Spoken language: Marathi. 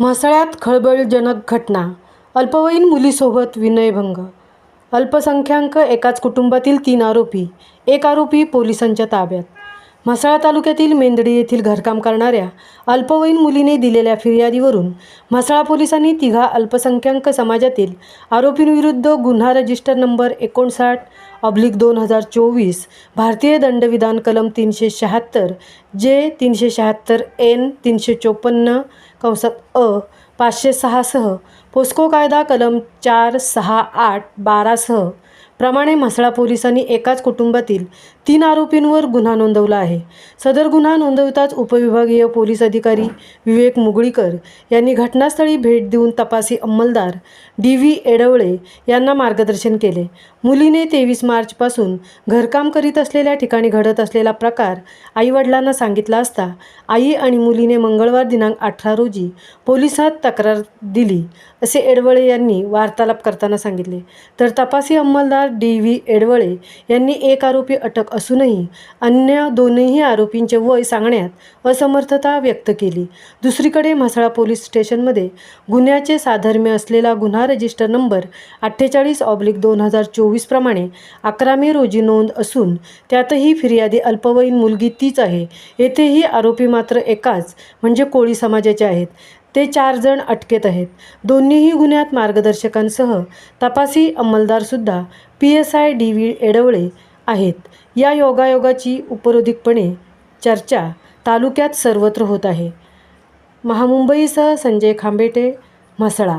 म्हसळ्यात खळबळजनक घटना, अल्पवयीन मुलीसोबत विनयभंग. अल्पसंख्याक एकाच कुटुंबातील 3 आरोपी, एक आरोपी पोलिसांच्या ताब्यात. म्हसळा तालुक्यातील मेंदडी येथील घरकाम करणाऱ्या अल्पवयीन मुलीने दिलेल्या फिर्यादीवरून म्हसळा पोलिसांनी 3 अल्पसंख्याक समाजातील आरोपींविरुद्ध गुन्हा रजिस्टर नंबर 59/2024 भारतीय दंडविधान कलम 376 जे 376 एन 354 अ 506 सह पोस्को कायदा कलम 468-12 सह प्रमाणे म्हसळा पोलिसांनी एकाच कुटुंबातील 3 आरोपींवर गुन्हा नोंदवला आहे. सदर गुन्हा नोंदवताच उपविभागीय पोलीस अधिकारी विवेक मुगळीकर यांनी घटनास्थळी भेट देऊन तपासी अंमलदार DV एडवळे यांना मार्गदर्शन केले. मुलीने 23 मार्चपासून घरकाम करीत असलेल्या ठिकाणी घडत असलेला प्रकार आईवडिलांना सांगितला असता आई आणि मुलीने मंगळवार दिनांक 18 रोजी पोलिसात तक्रार दिली असे एडवळे यांनी वार्तालाप करताना सांगितले. तर तपासी अंमलदार DV एडवळे यांनी एक आरोपी अटक असूनही अन्य दोनही आरोपींचे वय सांगण्यात असमर्थता व्यक्त केली. दुसरीकडे म्हसळा पोलीस स्टेशनमध्ये गुन्ह्याचे साधर्म्य असलेला गुन्हा रजिस्टर नंबर 48/2024 प्रमाणे 11 मे रोजी नोंद असून त्यातही फिर्यादी अल्पवयीन मुलगी तीच आहे. येथेही आरोपी मात्र एकाच म्हणजे कोळी समाजाचे आहेत. ते 4 जण अटकेत आहेत. दोन्हीही गुन्ह्यात मार्गदर्शकांसह तपासी अंमलदारसुद्धा PSI DV एडवळे आहेत. या योगायोगाची उपरोधिकपणे चर्चा तालुक्यात सर्वत्र होत आहे. महामुंबईसह संजय खांबेटे, म्हसळा.